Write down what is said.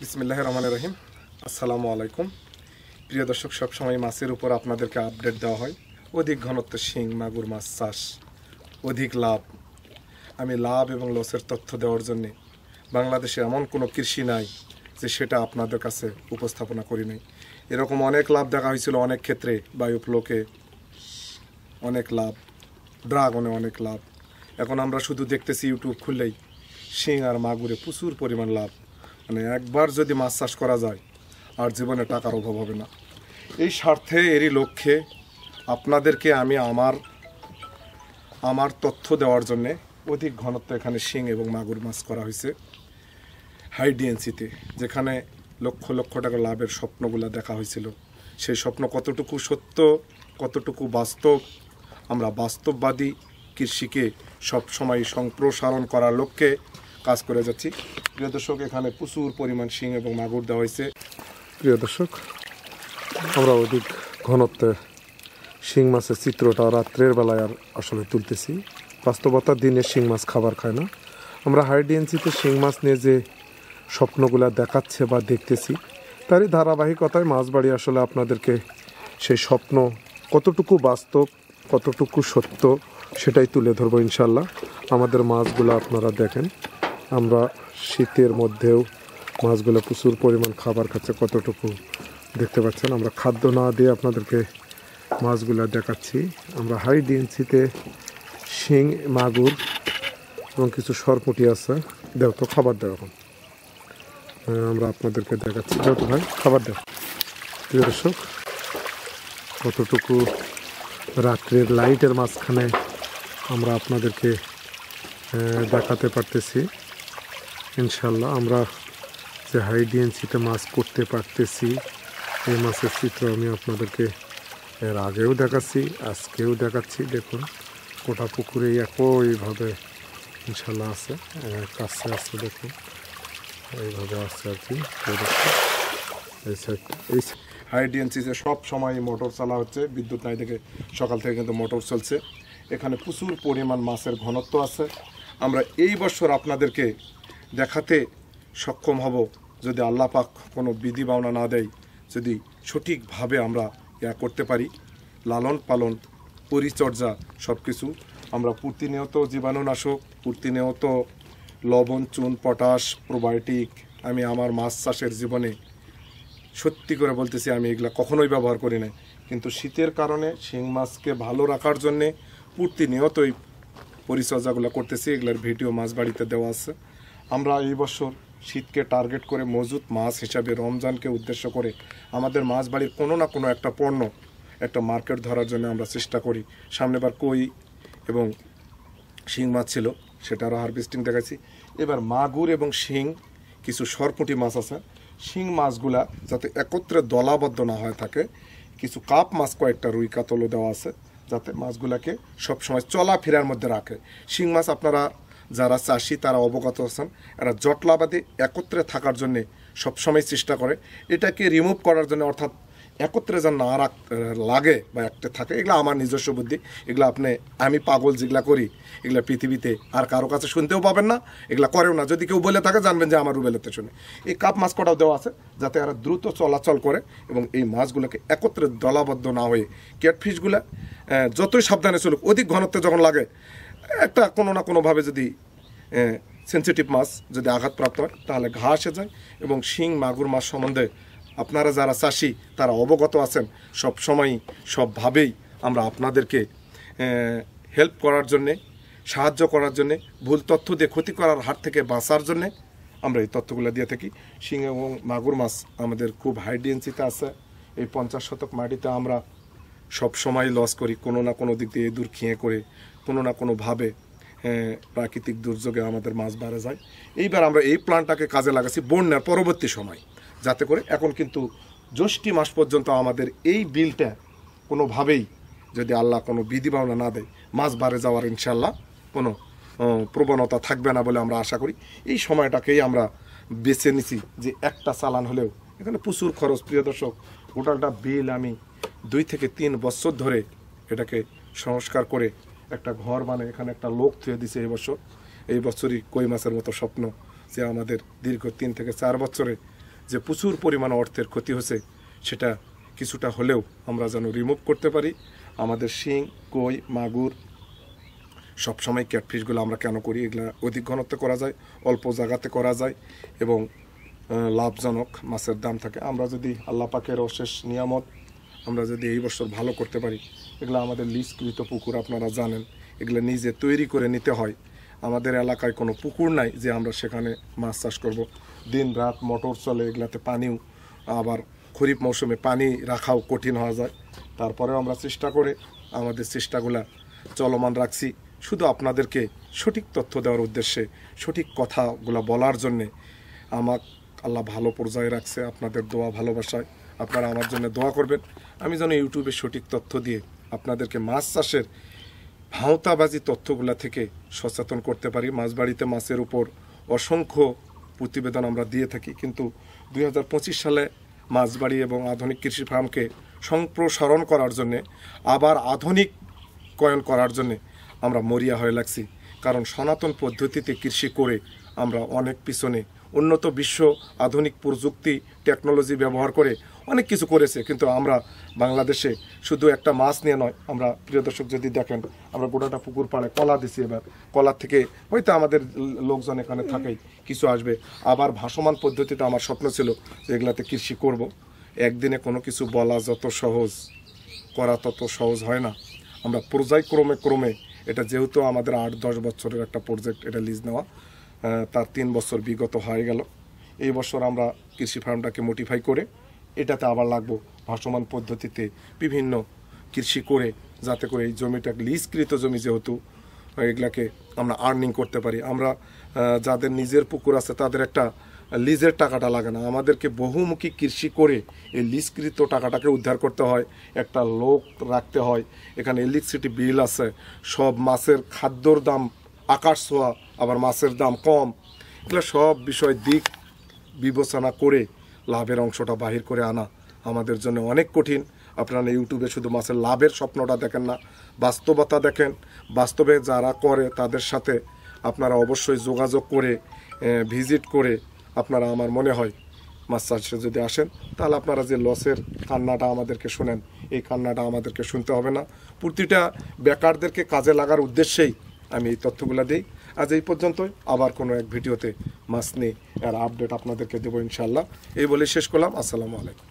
বিসমিল্লাহির রহমানির রহিম। আসসালামু আলাইকুম। প্রিয় দর্শক, সবসময় মাছের উপর আপনাদেরকে আপডেট দেওয়া হয়। অধিক ঘনত্ব শিং মাগুর মাছ চাষ, অধিক লাভ। আমি লাভ এবং লসের তথ্য দেওয়ার জন্যে বাংলাদেশে এমন কোনো কৃষি নাই যে সেটা আপনাদের কাছে উপস্থাপনা করি নাই। এরকম অনেক লাভ দেখা হয়েছিল অনেক ক্ষেত্রে। বায়োফ্লোকে অনেক লাভ, ড্রাগনে অনেক লাভ। এখন আমরা শুধু দেখতেছি ইউটিউব খুললেই শিং আর মাগুরে প্রচুর পরিমাণ লাভ। মানে একবার যদি মাছ চাষ করা যায় আর জীবনে টাকার অভাব হবে না। এই স্বার্থে এরই লক্ষ্যে আপনাদেরকে আমি আমার তথ্য দেওয়ার জন্যে অধিক ঘনত্ব এখানে শিং এবং মাগুর মাছ করা হয়েছে হাই ডিএনসিতে, যেখানে লক্ষ লক্ষ টাকা লাভের স্বপ্নগুলো দেখা হয়েছিল। সেই স্বপ্ন কতটুকু সত্য, কতটুকু বাস্তব, আমরা বাস্তববাদী কৃষিকে সবসময় সম্প্রসারণ করার লক্ষ্যে কাজ করে যাচ্ছি। প্রিয় দর্শক, এখানে প্রচুর পরিমাণ শিং এবং মাগুর দেওয়া হয়েছে। প্রিয় দর্শক, আমরা অধিক ঘনত্বে শিং মাছের চিত্রটা রাত্রের বেলায় আর আসলে তুলতেছি। বাস্তবতার দিনে শিং মাছ খাবার খায় না। আমরা হাই ডিএনসিতে শিং মাছ নিয়ে যে স্বপ্নগুলো দেখাচ্ছে বা দেখতেছি, তারই ধারাবাহিকতায় মাছ বাড়ি আসলে আপনাদেরকে সেই স্বপ্ন কতটুকু বাস্তব, কতটুকু সত্য সেটাই তুলে ধরবো ইনশাল্লাহ। আমাদের মাছগুলো আপনারা দেখেন, আমরা শীতের মধ্যেও মাছগুলো প্রচুর পরিমাণ খাবার খাচ্ছে, কতটুকু দেখতে পাচ্ছেন। আমরা খাদ্য না দিয়ে আপনাদেরকে মাছগুলো দেখাচ্ছি। আমরা হাই ডিএনসিতে শিং, মাগুর এবং কিছু সরপুঁটি আছে। দেও তো খাবার দেও, এখন আমরা আপনাদেরকে দেখাচ্ছি। দেও তো ভাই, খাবার দেও। প্রিয় দর্শক, কতটুকু রাত্রের লাইটের মাঝখানে আমরা আপনাদেরকে দেখাতে পারতেছি। ইনশাল্লাহ আমরা যে হাই ডিএনসিতে মাছ করতে পারতেছি, এই মাছের চিত্র আমি আপনাদেরকে এর আগেও দেখাচ্ছি, আজকেও দেখাচ্ছি। দেখুন, গোটা পুকুরে একইভাবে ইনশাল্লাহ আছে, কাছে আছে। দেখুন, এইভাবে আছে আর কি। এই সাইডটা, এই হাই ডিএনসিতে সব সময় মোটর চালা হচ্ছে, বিদ্যুৎ নাই দেখে সকাল থেকে কিন্তু মোটর চলছে। এখানে প্রচুর পরিমাণ মাছের ঘনত্ব আছে। আমরা এই বছর আপনাদেরকে দেখাতে সক্ষম হব, যদি আল্লাহ পাক কোনো বিধি বাউনা না দেয়, যদি সঠিকভাবে আমরা করতে পারি। লালন পালন, পরিচর্যা সব কিছু আমরা প্রতিনিয়ত জীবাণুনাশক, প্রতিনিয়ত লবণ, চুন, পটাশ, প্রোবায়োটিক, আমি আমার মাছ চাষের জীবনে সত্যি করে বলতেছি আমি এগুলা কখনোই ব্যবহার করি না। কিন্তু শীতের কারণে শিং মাছকে ভালো রাখার জন্যে প্রতিনিয়তই পরিচর্যাগুলো করতেছি। এগুলোর ভিডিও মাছ বাড়িতে দেওয়া আছে। আমরা এই বছর শীতকে টার্গেট করে মজুত মাছ হিসাবে রমজানকে উদ্দেশ্য করে আমাদের মাছ বাড়ির কোনো না কোনো একটা পণ্য, একটা মার্কেট ধরার জন্য আমরা চেষ্টা করি। সামনেবার কই এবং শিং মাছ ছিল, সেটারও হারভেস্টিং দেখাচ্ছি। এবার মাগুর এবং শিং, কিছু সরপুঁটি মাছ আছে। শিং মাছগুলা যাতে একত্রে দলাবদ্ধ না হয়ে থাকে, কিছু কাপ মাছ কয়েকটা রুই কাতলও দেওয়া আছে, যাতে মাছগুলাকে সবসময় চলাফেরার মধ্যে রাখে। শিং মাছ আপনারা যারা চাষি তারা অবগত আছেন, এরা জটলাবাদে একত্রে থাকার জন্যে সবসময় চেষ্টা করে। এটাকে রিমুভ করার জন্য, অর্থাৎ একত্রে যেন না লাগে বা একটা থাকে, এগুলো আমার নিজস্ব বুদ্ধি। এগুলো আমি পাগল যেগুলা করি, এগুলো পৃথিবীতে আর কারো কাছে শুনতেও পাবেন না, এগুলো করেও না। যদি কেউ বলে থাকে জানবেন যে আমার রুবেলেতে শুনে। এই কাপ মাছ কটাও দেওয়া আছে যাতে এরা দ্রুত চলাচল করে এবং এই মাছগুলোকে একত্রে দলাবদ্ধ না হয়ে, ক্যাটফিশগুলা যতই সাবধানে চলুক, অধিক ঘনত্ব যখন লাগে একটা কোনো না কোনোভাবে যদি সেন্সিটিভ মাছ যদি আঘাতপ্রাপ্ত হয় তাহলে ঘা এসে যায়। এবং শিং, মাগুর মাছ সম্বন্ধে আপনারা যারা চাষি তারা অবগত আছেন। সব সময়ই সবভাবেই আমরা আপনাদেরকে হেল্প করার জন্যে, সাহায্য করার জন্যে, ভুল তথ্য দিয়ে ক্ষতি করার হাত থেকে বাঁচার জন্যে আমরা এই তথ্যগুলো দিয়ে থাকি। শিং এবং মাগুর মাছ আমাদের খুব হাই ডিএনসিতে আছে। এই 50 শতক মাটিতে আমরা সব সময় লস করি, কোনো না কোনো দিক দিয়ে দূর খেয়ে করে, কোনো না কোনোভাবে প্রাকৃতিক দুর্যোগে আমাদের মাছ বাড়ে যায়। এইবার আমরা এই প্ল্যানটাকে কাজে লাগাচ্ছি বন্যার পরবর্তী সময়, যাতে করে এখন কিন্তু জ্যৈষ্ঠী মাস পর্যন্ত আমাদের এই বিলটা কোনোভাবেই, যদি আল্লাহ কোনো বিধি বাউনা না দেয়, মাছ বাড়ে যাওয়ার ইনশাল্লাহ কোনো প্রবণতা থাকবে না বলে আমরা আশা করি। এই সময়টাকেই আমরা বেছে নিছি যে একটা চালান হলেও, এখানে প্রচুর খরচ। প্রিয় দর্শক, টোটালটা বিল আমি 2 থেকে 3 বছর ধরে এটাকে সংস্কার করে একটা ঘর বানিয়ে এখানে একটা লোক থুয়ে দিছে। এই বছরই কই মাছের মতো স্বপ্ন যে আমাদের দীর্ঘ 3 থেকে 4 বছরে যে প্রচুর পরিমাণ অর্থের ক্ষতি হচ্ছে সেটা কিছুটা হলেও আমরা যেন রিমুভ করতে পারি। আমাদের শিং, কই, মাগুর সবসময় ক্যাটফিশগুলো আমরা কেন করি? এগুলো অধিক ঘনত্বে করা যায়, অল্প জায়গাতে করা যায় এবং লাভজনক মাছের দাম থাকে। আমরা যদি আল্লাহ পাকের অশেষ নিয়ামত আমরা যদি এই বছর ভালো করতে পারি, এগুলো আমাদের লিজকৃত পুকুর, আপনারা জানেন এগুলো নিজে তৈরি করে নিতে হয়। আমাদের এলাকায় কোনো পুকুর নাই যে আমরা সেখানে মাছ চাষ করব। দিন রাত মোটর চলে, এগুলাতে পানিও, আবার খরিফ মৌসুমে পানি রাখাও কঠিন হয়ে যায়। তারপরেও আমরা চেষ্টা করে আমাদের চেষ্টাগুলা চলমান রাখছি, শুধু আপনাদেরকে সঠিক তথ্য দেওয়ার উদ্দেশ্যে, সঠিক কথাগুলো বলার জন্যে। আমার আল্লাহ ভালো পর্যায়ে রাখছে, আপনাদের দোয়া ভালোবাসায় আপনারা আমার জন্য দোয়া করবেন। আমি যেন ইউটিউবে সঠিক তথ্য দিয়ে আপনাদেরকে মাছ চাষের ভাঁওতাবাজি তথ্যগুলা থেকে সচেতন করতে পারি। মাছবাড়িতে মাছের উপর অসংখ্য প্রতিবেদন আমরা দিয়ে থাকি, কিন্তু 2025 সালে মাছবাড়ি এবং আধুনিক কৃষি ফার্মকে সম্প্রসারণ করার জন্যে, আবার আধুনিকায়ন করার জন্যে আমরা মরিয়া হয়ে লাগছি। কারণ সনাতন পদ্ধতিতে কৃষি করে আমরা অনেক পিছনে। উন্নত বিশ্ব আধুনিক প্রযুক্তি টেকনোলজি ব্যবহার করে অনেক কিছু করেছে, কিন্তু আমরা বাংলাদেশে শুধু একটা মাছ নিয়ে নয়। আমরা প্রিয় দর্শক যদি দেখেন, আমরা গোটাটা পুকুর পাড়ে কলা দিছি। এবার কলার থেকে হয়তো আমাদের লোকজন এখানে থাকেই, কিছু আসবে। আবার ভাসমান পদ্ধতিতে আমার স্বপ্ন ছিল যে এগুলাতে কৃষি করব। একদিনে কোনো কিছু বলা যত সহজ, করা তত সহজ হয় না। আমরা পর্যায়ক্রমে এটা যেহেতু আমাদের 8-10 বছরের একটা প্রজেক্ট, এটা লিজ নেওয়া, তার 3 বছর বিগত হয়ে গেল। এই বছর আমরা কৃষি ফার্মটাকে মডিফাই করে এটাতে আবার লাগবো ভাসমান পদ্ধতিতে বিভিন্ন কৃষি করে, যাতে করে এই জমিটা লিজকৃত জমি, যেহেতু এগুলাকে আমরা আর্নিং করতে পারি। আমরা যাদের নিজের পুকুর আছে তাদের একটা লিজের টাকাটা লাগে না, আমাদেরকে বহুমুখী কৃষি করে এই লিজকৃত টাকাটাকে উদ্ধার করতে হয়। একটা লোক রাখতে হয়, এখানে ইলেকট্রিসিটি বিল আছে, সব মাছের খাদ্যর দাম আকাশ ছোঁয়া, আবার মাছের দাম কম। এগুলো সব বিষয় দিক বিবেচনা করে লাভের অংশটা বাহির করে আনা আমাদের জন্য অনেক কঠিন। আপনারা ইউটিউবে শুধু মাছের লাভের স্বপ্নটা দেখেন না, বাস্তবতা দেখেন। বাস্তবে যারা করে তাদের সাথে আপনারা অবশ্যই যোগাযোগ করে, ভিজিট করে আপনারা, আমার মনে হয় মাছ চাষে যদি আসেন তাহলে আপনারা যে লসের কান্নাটা আমাদেরকে শোনেন, এই কান্নাটা আমাদেরকে শুনতে হবে না। প্রতিটা বেকারদেরকে কাজে লাগার উদ্দেশ্যেই আমি এই তথ্যগুলো দিই। আজ এই পর্যন্তই, আবার কোনো এক ভিডিওতে মাছ নিয়ে আর আপডেট আপনাদেরকে দেবো ইনশাআল্লাহ। এই বলে শেষ করলাম। আসসালামু আলাইকুম।